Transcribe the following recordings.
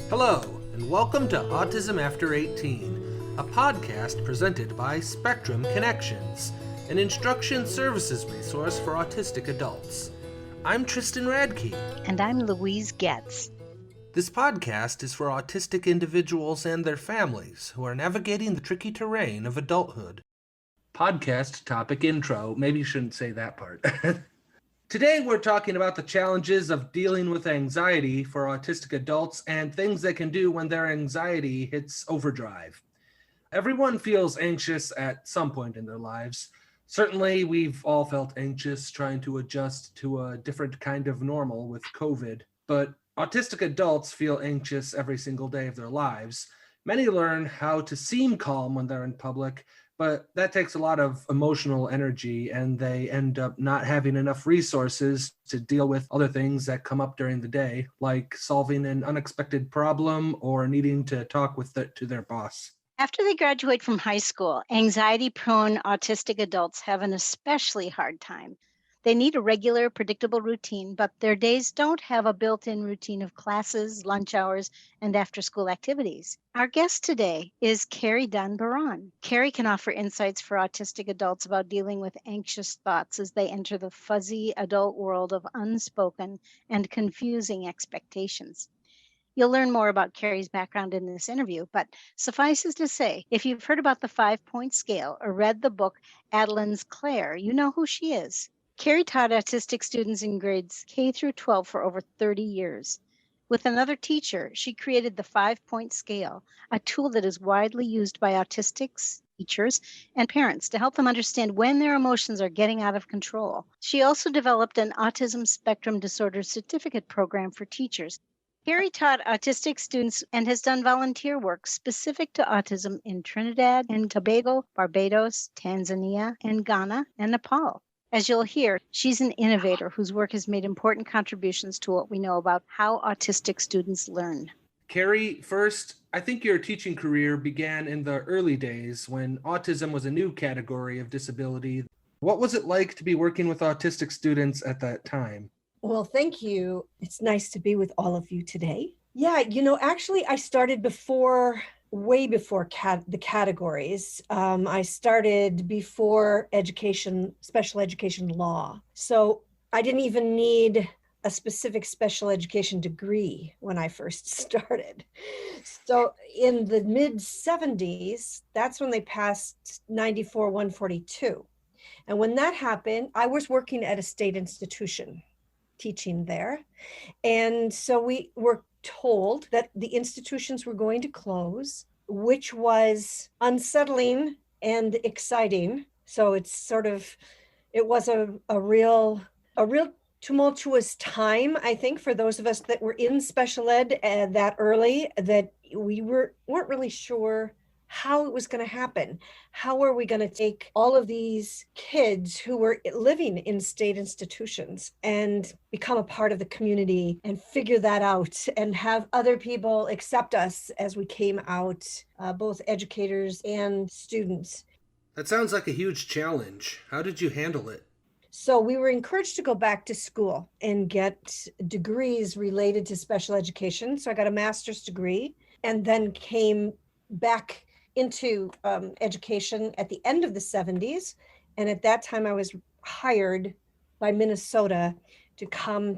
Hello, and welcome to Autism After 18, a podcast presented by Spectrum Connections, an instruction services resource for autistic adults. I'm Tristan Radke. And I'm Louise Getz. This podcast is for autistic individuals and their families who are navigating the tricky terrain of adulthood. Podcast topic intro. Maybe you shouldn't say that part. Today, we're talking about the challenges of dealing with anxiety for autistic adults and things they can do when their anxiety hits overdrive. Everyone feels anxious at some point in their lives. Certainly, we've all felt anxious trying to adjust to a different kind of normal with COVID, but autistic adults feel anxious every single day of their lives. Many learn how to seem calm when they're in public, but that takes a lot of emotional energy, and they end up not having enough resources to deal with other things that come up during the day, like solving an unexpected problem or needing to talk to their boss. After they graduate from high school, anxiety-prone autistic adults have an especially hard time. They need a regular, predictable routine, but their days don't have a built-in routine of classes, lunch hours, and after-school activities. Our guest today is Kari Dunn Buron. Kari can offer insights for autistic adults about dealing with anxious thoughts as they enter the fuzzy adult world of unspoken and confusing expectations. You'll learn more about Kari's background in this interview, but suffices to say, if you've heard about the 5-point scale or read the book Adeline's Claire, you know who she is. Kari taught autistic students in grades K through 12 for over 30 years. With another teacher, she created the 5-point scale, a tool that is widely used by autistics, teachers, and parents to help them understand when their emotions are getting out of control. She also developed an autism spectrum disorder certificate program for teachers. Kari taught autistic students and has done volunteer work specific to autism in Trinidad and Tobago, Barbados, Tanzania, and Ghana, and Nepal. As you'll hear, she's an innovator whose work has made important contributions to what we know about how autistic students learn. Kari, first, I think your teaching career began in the early days when autism was a new category of disability. What was it like to be working with autistic students at that time? Well, thank you. It's nice to be with all of you today. Yeah, actually, I started way before the categories. I started before special education law. So I didn't even need a specific special education degree when I first started. So in the mid 70s, that's when they passed 94-142. And when that happened, I was working at a state institution, teaching there. And so we were told that the institutions were going to close, which was unsettling and exciting. So it was a real tumultuous time, I think, for those of us that were in special ed that early, that we weren't really sure how it was going to happen. How are we going to take all of these kids who were living in state institutions and become a part of the community and figure that out and have other people accept us as we came out, both educators and students? That sounds like a huge challenge. How did you handle it? So we were encouraged to go back to school and get degrees related to special education. So I got a master's degree and then came back into education at the end of the 70s. And at that time I was hired by Minnesota to come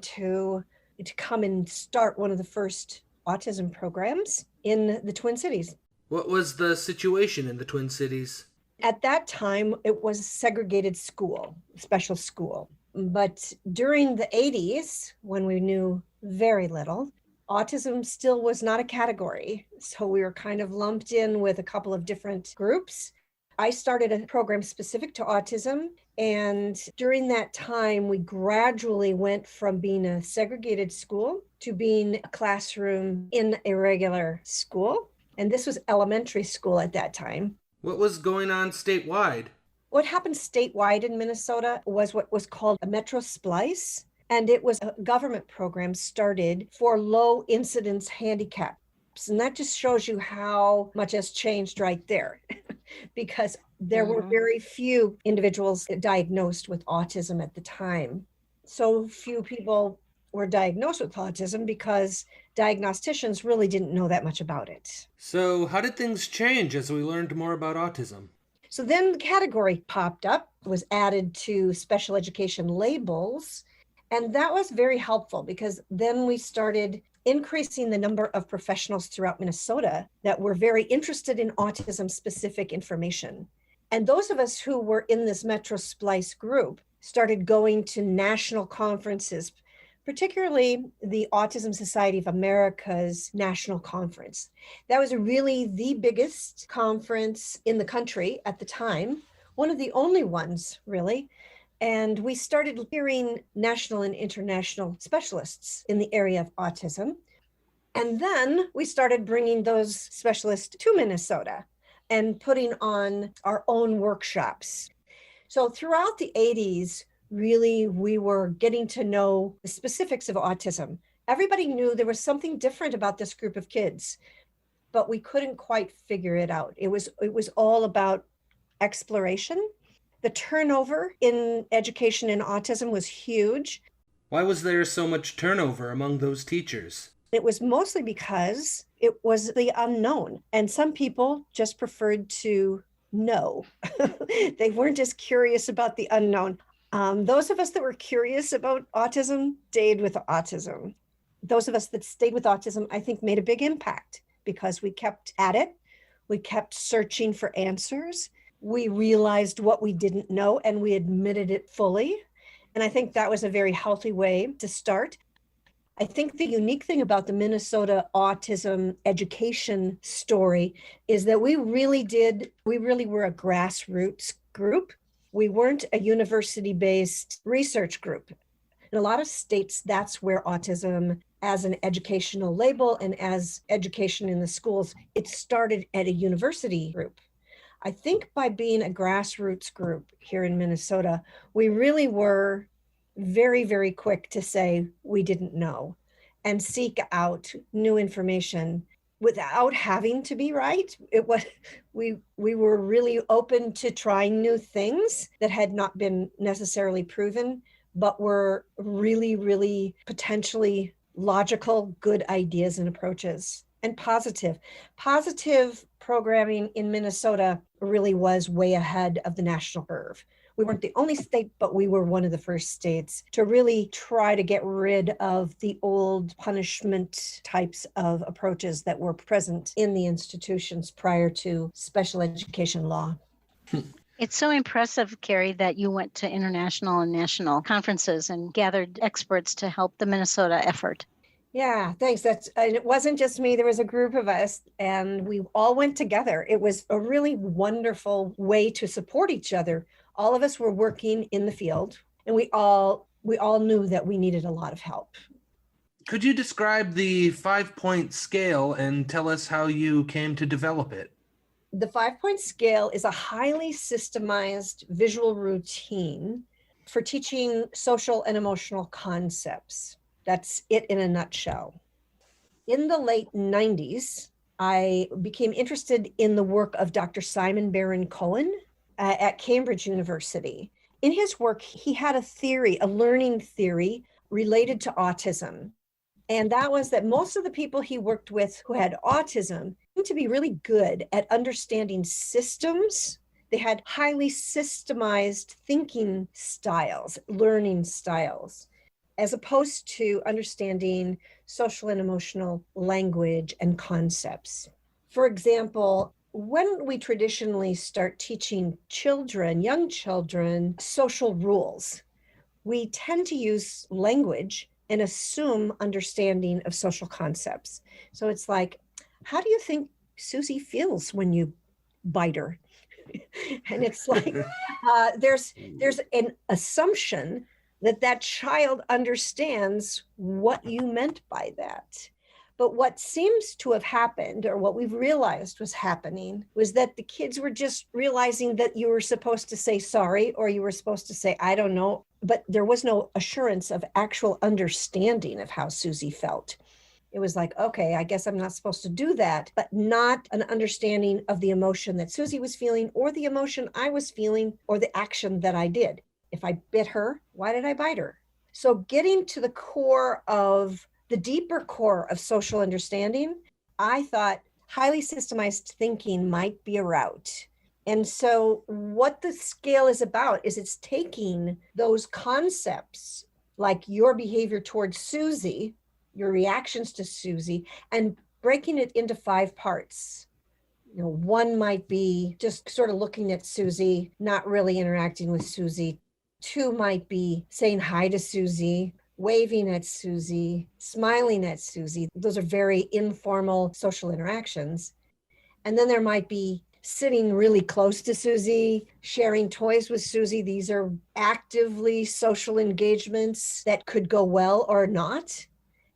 and start one of the first autism programs in the Twin Cities. What was the situation in the Twin Cities? At that time, it was a segregated school, special school. But during the 80s, when we knew very little, autism still was not a category. So we were kind of lumped in with a couple of different groups. I started a program specific to autism. And during that time, we gradually went from being a segregated school to being a classroom in a regular school. And this was elementary school at that time. What was going on statewide? What happened statewide in Minnesota was what was called a Metro Splice. And it was a government program started for low incidence handicaps. And that just shows you how much has changed right there, because there were very few individuals diagnosed with autism at the time. So few people were diagnosed with autism because diagnosticians really didn't know that much about it. So, how did things change as we learned more about autism? So then the category popped up, was added to special education labels. And that was very helpful because then we started increasing the number of professionals throughout Minnesota that were very interested in autism specific information. And those of us who were in this Metro Splice group started going to national conferences, particularly the Autism Society of America's national conference. That was really the biggest conference in the country at the time, one of the only ones, really. And we started hearing national and international specialists in the area of autism. And then we started bringing those specialists to Minnesota and putting on our own workshops. So throughout the 80s, really, we were getting to know the specifics of autism. Everybody knew there was something different about this group of kids, but we couldn't quite figure it out. It was all about exploration. The turnover in education in autism was huge. Why was there so much turnover among those teachers? It was mostly because it was the unknown, and some people just preferred to know. They weren't as curious about the unknown. Those of us that were curious about autism stayed with autism. Those of us that stayed with autism, I think, made a big impact because we kept at it. We kept searching for answers. We realized what we didn't know and we admitted it fully. And I think that was a very healthy way to start. I think the unique thing about the Minnesota autism education story is that we really were a grassroots group. We weren't a university-based research group. In a lot of states, that's where autism as an educational label and as education in the schools, it started at a university group. I think by being a grassroots group here in Minnesota, we really were very, very quick to say we didn't know and seek out new information without having to be right. We were really open to trying new things that had not been necessarily proven, but were really, really potentially logical, good ideas and approaches, and positive. Positive programming in Minnesota really was way ahead of the national curve. We weren't the only state, but we were one of the first states to really try to get rid of the old punishment types of approaches that were present in the institutions prior to special education law. It's so impressive, Carrie, that you went to international and national conferences and gathered experts to help the Minnesota effort. Yeah, thanks. And it wasn't just me. There was a group of us and we all went together. It was a really wonderful way to support each other. All of us were working in the field and we all knew that we needed a lot of help. Could you describe the 5-point scale and tell us how you came to develop it? The 5-point scale is a highly systemized visual routine for teaching social and emotional concepts. That's it in a nutshell. In the late 90s, I became interested in the work of Dr. Simon Baron-Cohen at Cambridge University. In his work, he had a learning theory related to autism. And that was that most of the people he worked with who had autism seemed to be really good at understanding systems. They had highly systemized thinking styles, learning styles, as opposed to understanding social and emotional language and concepts. For example, when we traditionally start teaching young children, social rules, we tend to use language and assume understanding of social concepts. So it's like, how do you think Susie feels when you bite her? And it's like, there's an assumption that child understands what you meant by that. But what seems to have happened, or what we've realized was happening, was that the kids were just realizing that you were supposed to say sorry, or you were supposed to say, I don't know, but there was no assurance of actual understanding of how Susie felt. It was like, okay, I guess I'm not supposed to do that, but not an understanding of the emotion that Susie was feeling, or the emotion I was feeling, or the action that I did. If I bit her, why did I bite her? So getting to the core of the deeper core of social understanding, I thought highly systemized thinking might be a route. And so what the scale is about is it's taking those concepts like your behavior towards Susie, your reactions to Susie, and breaking it into 5 parts. One might be just sort of looking at Susie, not really interacting with Susie. 2 might be saying hi to Susie, waving at Susie, smiling at Susie. Those are very informal social interactions. And then there might be sitting really close to Susie, sharing toys with Susie. These are actively social engagements that could go well or not.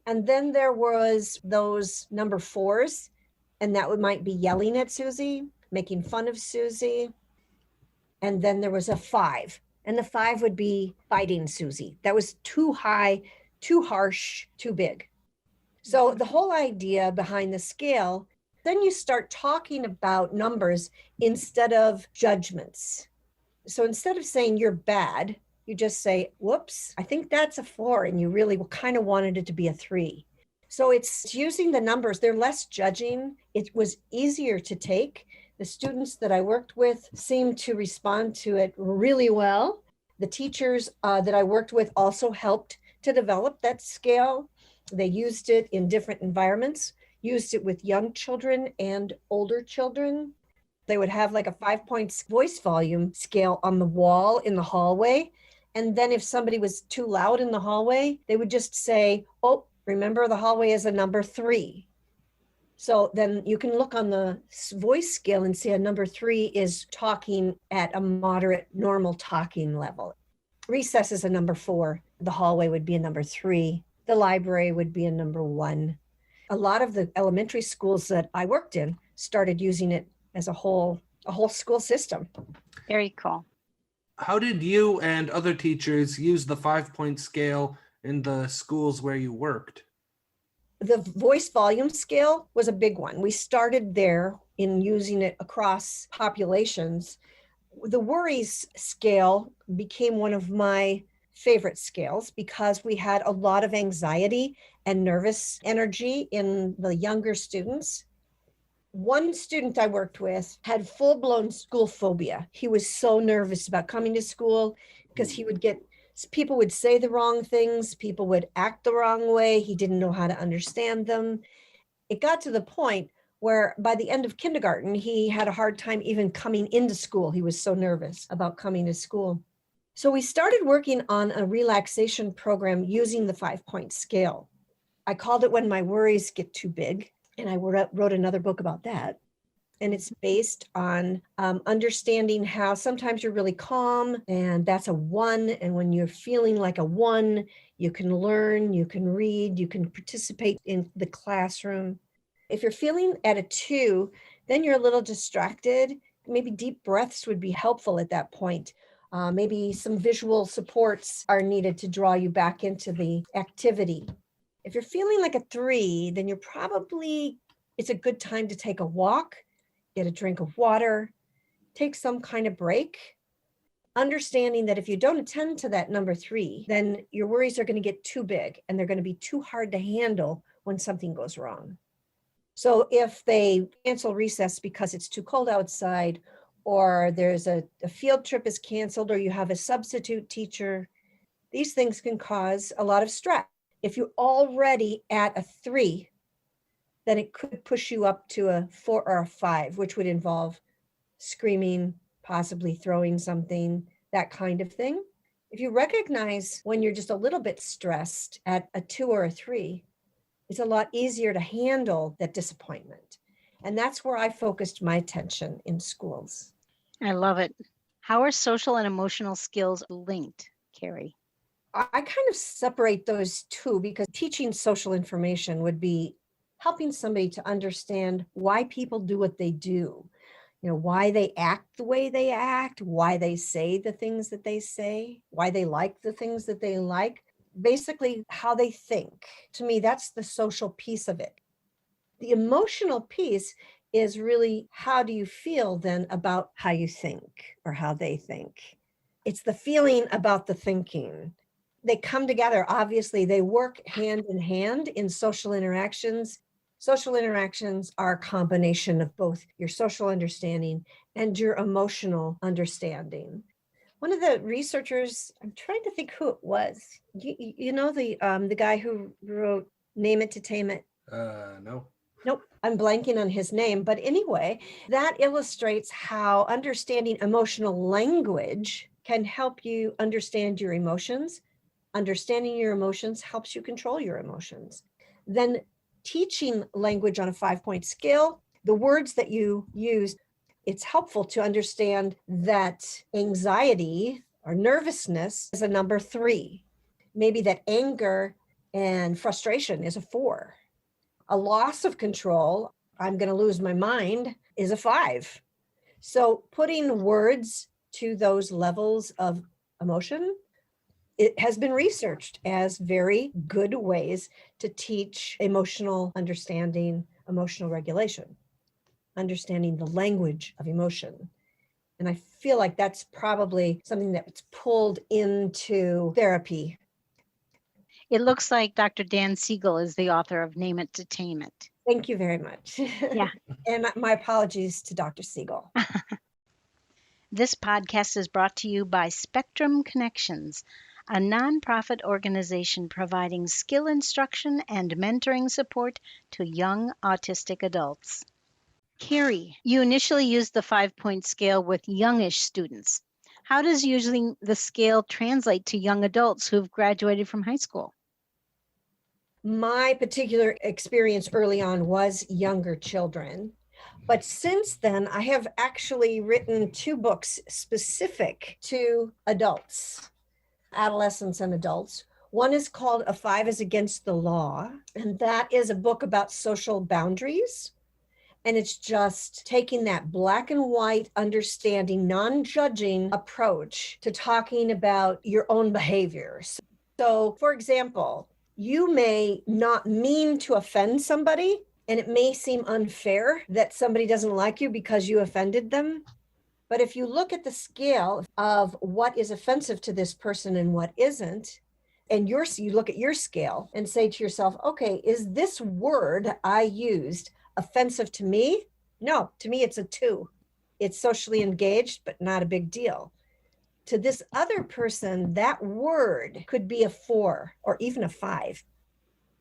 And then there was those number 4s, and that might be yelling at Susie, making fun of Susie. And then there was a 5, and the 5 would be fighting Susie. That was too high, too harsh, too big. So the whole idea behind the scale, then you start talking about numbers instead of judgments. So instead of saying you're bad, you just say, whoops, I think that's a 4, and you really kind of wanted it to be a 3. So it's using the numbers. They're less judging. It was easier to take. The students that I worked with seemed to respond to it really well. The teachers that I worked with also helped to develop that scale. They used it in different environments, used it with young children and older children. They would have like a 5-point voice volume scale on the wall in the hallway. And then if somebody was too loud in the hallway, they would just say, oh, remember the hallway is a number 3. So then you can look on the voice scale and see a number 3 is talking at a moderate, normal talking level. Recess is a number 4. The hallway would be a number 3. The library would be a number 1. A lot of the elementary schools that I worked in started using it as a whole school system. Very cool. How did you and other teachers use the 5-point scale in the schools where you worked? The voice volume scale was a big one. We started there in using it across populations. The worries scale became one of my favorite scales because we had a lot of anxiety and nervous energy in the younger students. One student I worked with had full-blown school phobia. He was so nervous about coming to school because people would say the wrong things, people would act the wrong way, he didn't know how to understand them. It got to the point where by the end of kindergarten, he had a hard time even coming into school. He was so nervous about coming to school. So we started working on a relaxation program using the 5-point scale. I called it When My Worries Get Too Big, and I wrote another book about that. And it's based on understanding how sometimes you're really calm and that's a 1. And when you're feeling like a 1, you can learn, you can read, you can participate in the classroom. If you're feeling at a 2, then you're a little distracted. Maybe deep breaths would be helpful at that point. Maybe some visual supports are needed to draw you back into the activity. If you're feeling like a 3, then it's a good time to take a walk, get a drink of water, take some kind of break, understanding that if you don't attend to that number 3, then your worries are going to get too big and they're going to be too hard to handle when something goes wrong. So if they cancel recess because it's too cold outside, or there's a field trip is canceled, or you have a substitute teacher, these things can cause a lot of stress. If you're already at a 3, then it could push you up to a 4 or a 5, which would involve screaming, possibly throwing something, that kind of thing. If you recognize when you're just a little bit stressed at a 2 or a 3, it's a lot easier to handle that disappointment. And that's where I focused my attention in schools. I love it. How are social and emotional skills linked, Kari? I kind of separate those two because teaching social information would be helping somebody to understand why people do what they do, why they act the way they act, why they say the things that they say, why they like the things that they like, basically how they think. To me, that's the social piece of it. The emotional piece is really how do you feel then about how you think or how they think. It's the feeling about the thinking. they come together. Obviously, they work hand in hand in social interactions. Social interactions are a combination of both your social understanding and your emotional understanding. One of the researchers, I'm trying to think who it was. You know the guy who wrote Name It to Tame It? No. Nope, I'm blanking on his name. But anyway, that illustrates how understanding emotional language can help you understand your emotions. Understanding your emotions helps you control your emotions. Then teaching language on a 5-point scale, the words that you use, it's helpful to understand that anxiety or nervousness is a number 3. Maybe that anger and frustration is a 4. A loss of control, I'm going to lose my mind, is a 5. So putting words to those levels of emotion, it has been researched as very good ways to teach emotional understanding, emotional regulation, understanding the language of emotion. And I feel like that's probably something that's pulled into therapy. It looks like Dr. Dan Siegel is the author of Name It to Tame It. Thank you very much. Yeah. And my apologies to Dr. Siegel. This podcast is brought to you by Spectrum Connections, a nonprofit organization providing skill instruction and mentoring support to young autistic adults. Carrie, you initially used the 5-point scale with youngish students. How does using the scale translate to young adults who've graduated from high school? My particular experience early on was younger children. But since then, I have actually written 2 books specific to adults, adolescents and adults. One is called A 5 is Against the Law, and that is a book about social boundaries. And it's just taking that black and white understanding, non-judging approach to talking about your own behaviors. So, for example, you may not mean to offend somebody, and it may seem unfair that somebody doesn't like you because you offended them. But if you look at the scale of what is offensive to this person and what isn't, and you look at your scale and say to yourself, okay, is this word I used offensive to me? No, to me, it's a 2. It's socially engaged, but not a big deal. To this other person, that word could be a 4 or even a 5.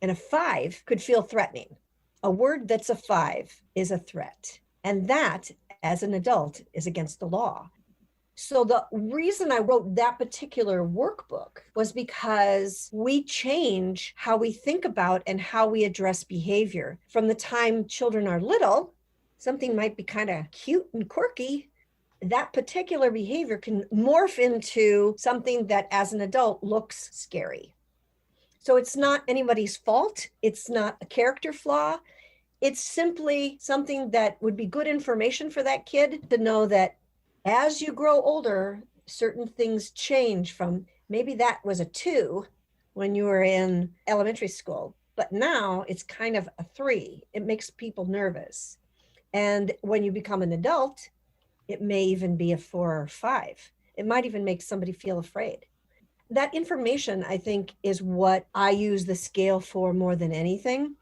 And a 5 could feel threatening. A word that's a 5 is a threat. And that, as an adult, is against the law. So the reason I wrote that particular workbook was because we change how we think about and how we address behavior. From the time children are little, something might be kind of cute and quirky. That particular behavior can morph into something that as an adult looks scary. So it's not anybody's fault. It's not a character flaw. It's simply something that would be good information for that kid to know that as you grow older, certain things change from maybe that was a 2 when you were in elementary school, but now it's kind of a 3. It makes people nervous. And when you become an adult, it may even be a 4 or 5. It might even make somebody feel afraid. That information, I think, is what I use the scale for more than anything.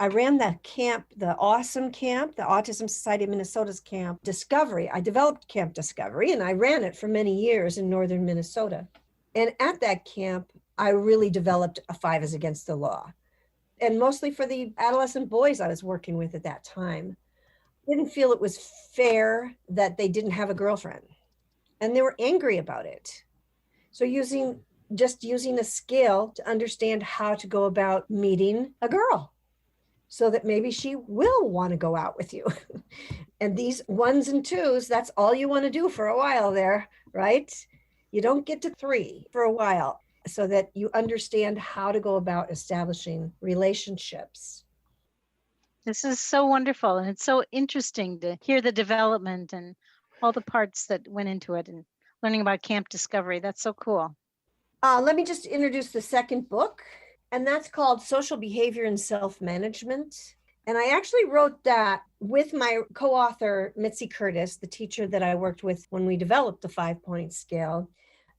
I ran that camp, the awesome camp, the Autism Society of Minnesota's Camp Discovery. I developed Camp Discovery and I ran it for many years in northern Minnesota. And at that camp, I really developed a 5 is Against the Law. And mostly for the adolescent boys I was working with at that time. Didn't feel it was fair that they didn't have a girlfriend. And they were angry about it. So using a scale to understand how to go about meeting a girl so that maybe she will want to go out with you. And these 1s and 2s, that's all you want to do for a while there, right? You don't get to 3 for a while so that you understand how to go about establishing relationships. This is so wonderful. And it's so interesting to hear the development and all the parts that went into it and learning about Camp Discovery. That's so cool. Let me just introduce the second book, and that's called Social Behavior and Self-Management. And I actually wrote that with my co-author, Mitzi Curtis, the teacher that I worked with when we developed the 5-point scale.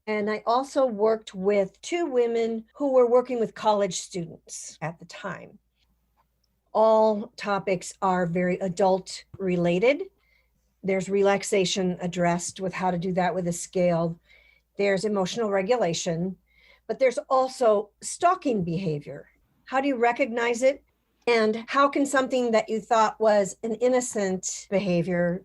And I also worked with two women who were working with college students at the time. All topics are very adult related. There's relaxation addressed with how to do that with a scale. There's emotional regulation, but there's also stalking behavior. How do you recognize it? And how can something that you thought was an innocent behavior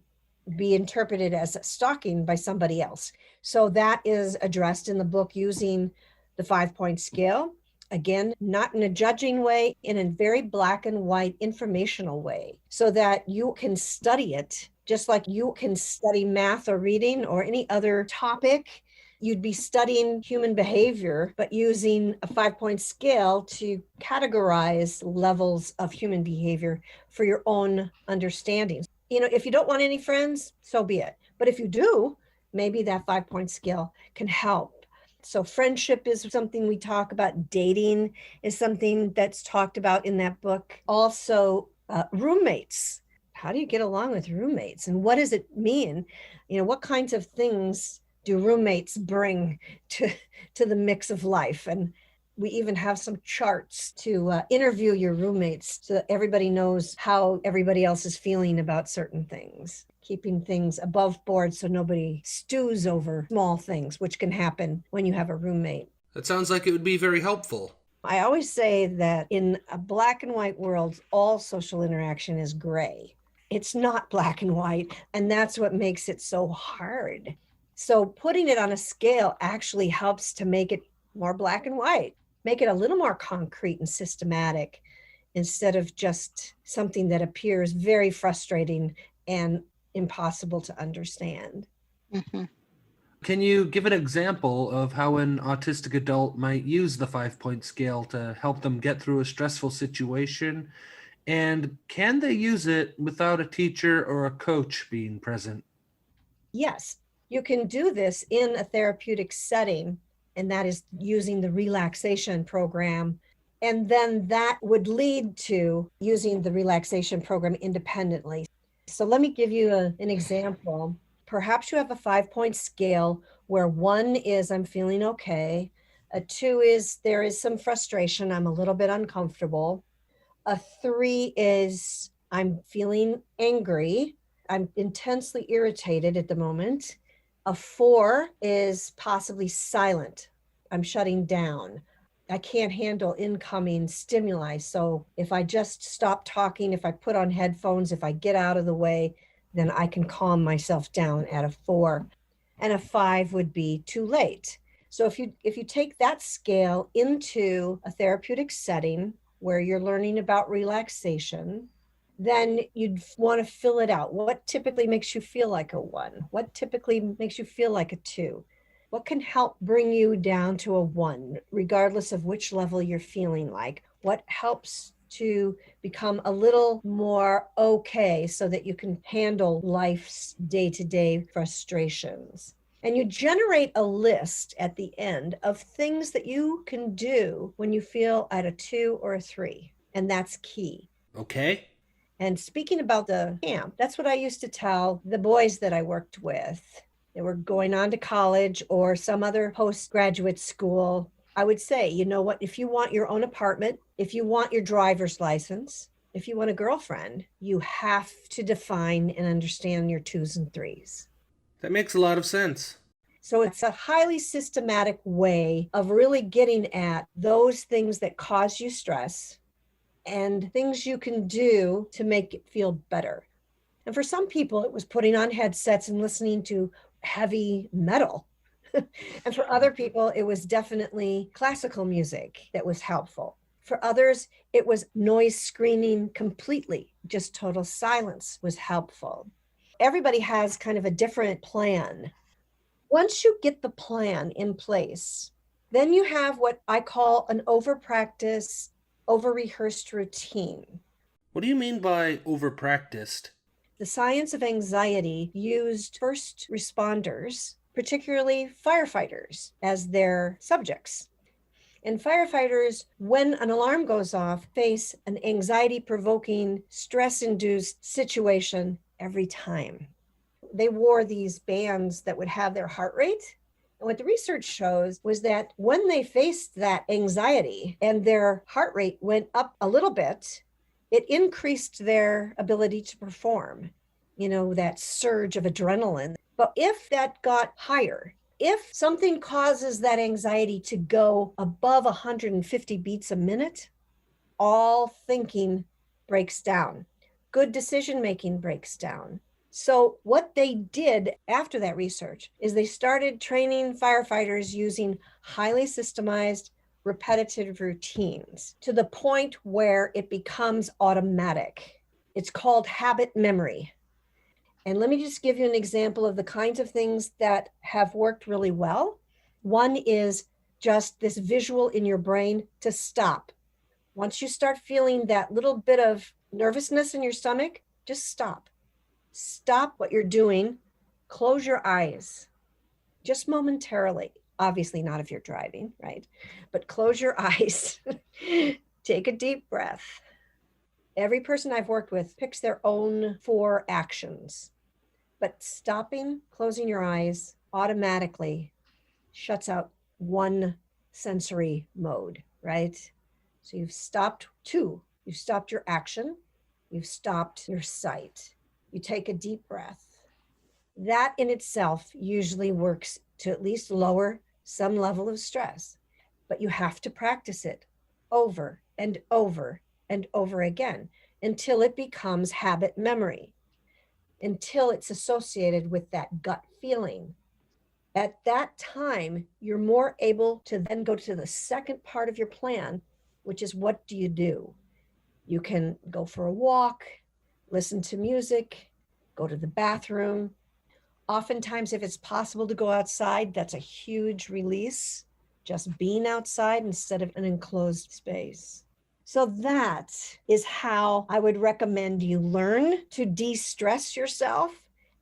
be interpreted as stalking by somebody else? So that is addressed in the book using the 5-point scale. Again, not in a judging way, in a very black and white informational way, so that you can study it just like you can study math or reading or any other topic. You'd be studying human behavior, but using a 5-point scale to categorize levels of human behavior for your own understanding. If you don't want any friends, so be it. But if you do, maybe that 5-point scale can help. So friendship is something we talk about. Dating is something that's talked about in that book. Also, roommates. How do you get along with roommates? And what does it mean? What kinds of things do roommates bring to the mix of life? And we even have some charts to interview your roommates so that everybody knows how everybody else is feeling about certain things, keeping things above board so nobody stews over small things, which can happen when you have a roommate. That sounds like it would be very helpful. I always say that in a black and white world, all social interaction is gray. It's not black and white, and that's what makes it so hard. So putting it on a scale actually helps to make it more black and white, make it a little more concrete and systematic instead of just something that appears very frustrating and impossible to understand. Mm-hmm. Can you give an example of how an autistic adult might use the 5-point scale to help them get through a stressful situation? And can they use it without a teacher or a coach being present? Yes, you can do this in a therapeutic setting, and that is using the relaxation program. And then that would lead to using the relaxation program independently. So let me give you an example. Perhaps you have a 5-point scale where 1 is I'm feeling okay. A 2 is there is some frustration. I'm a little bit uncomfortable. A 3 is I'm feeling angry. I'm intensely irritated at the moment. A 4 is possibly silent. I'm shutting down. I can't handle incoming stimuli. So if I just stop talking, if I put on headphones, if I get out of the way, then I can calm myself down at a 4. And a 5 would be too late. So if you take that scale into a therapeutic setting where you're learning about relaxation, then you'd want to fill it out. What typically makes you feel like a 1? What typically makes you feel like a 2? What can help bring you down to a 1, regardless of which level you're feeling like? What helps to become a little more okay so that you can handle life's day-to-day frustrations? And you generate a list at the end of things that you can do when you feel at a 2 or a 3. And that's key. Okay. And speaking about the camp, that's what I used to tell the boys that I worked with. They were going on to college or some other postgraduate school. I would say, you know what, if you want your own apartment, if you want your driver's license, if you want a girlfriend, you have to define and understand your 2s and 3s. That makes a lot of sense. So it's a highly systematic way of really getting at those things that cause you stress and things you can do to make it feel better. And for some people, it was putting on headsets and listening to heavy metal. And for other people, it was definitely classical music that was helpful. For others, it was noise screening completely. Just total silence was helpful. Everybody has kind of a different plan. Once you get the plan in place, then you have what I call an over-practiced, over-rehearsed routine. What do you mean by over-practiced? The science of anxiety used first responders, particularly firefighters, as their subjects. And firefighters, when an alarm goes off, face an anxiety-provoking, stress-induced situation every time. They wore these bands that would have their heart rate And what the research shows was that when they faced that anxiety and their heart rate went up a little bit, it increased their ability to perform, that surge of adrenaline. But if that got higher, if something causes that anxiety to go above 150 beats a minute, all thinking breaks down. Good decision-making breaks down. So what they did after that research is they started training firefighters using highly systemized, repetitive routines to the point where it becomes automatic. It's called habit memory. And let me just give you an example of the kinds of things that have worked really well. One is just this visual in your brain to stop. Once you start feeling that little bit of nervousness in your stomach, just stop. Stop what you're doing. Close your eyes, just momentarily. Obviously not if you're driving, right? But close your eyes. Take a deep breath. Every person I've worked with picks their own 4 actions, but stopping, closing your eyes automatically shuts out one sensory mode, right? So you've stopped 2. You've stopped your action. You've stopped your sight. You take a deep breath. That in itself usually works to at least lower some level of stress, but you have to practice it over and over and over again until it becomes habit memory, until it's associated with that gut feeling. At that time, you're more able to then go to the second part of your plan, which is what do you do? You can go for a walk, listen to music, go to the bathroom. Oftentimes, if it's possible to go outside, that's a huge release, just being outside instead of an enclosed space. So that is how I would recommend you learn to de-stress yourself.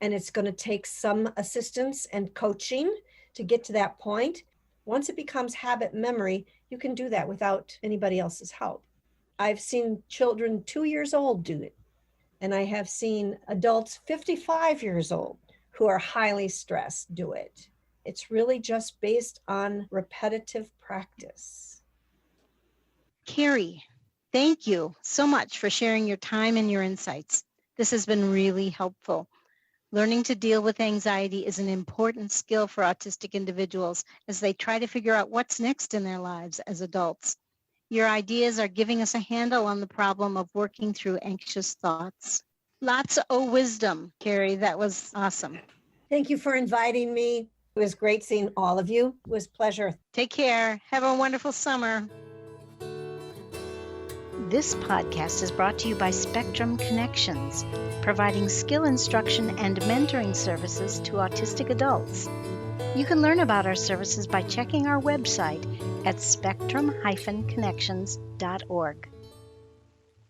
And it's going to take some assistance and coaching to get to that point. Once it becomes habit memory, you can do that without anybody else's help. I've seen children 2 years old do it. And I have seen adults 55 years old who are highly stressed do it. It's really just based on repetitive practice. Kari, thank you so much for sharing your time and your insights. This has been really helpful. Learning to deal with anxiety is an important skill for autistic individuals as they try to figure out what's next in their lives as adults. Your ideas are giving us a handle on the problem of working through anxious thoughts. Lots of wisdom, Kari. That was awesome. Thank you for inviting me. It was great seeing all of you. It was a pleasure. Take care. Have a wonderful summer. This podcast is brought to you by Spectrum Connections, providing skill instruction and mentoring services to autistic adults. You can learn about our services by checking our website at spectrum-connections.org.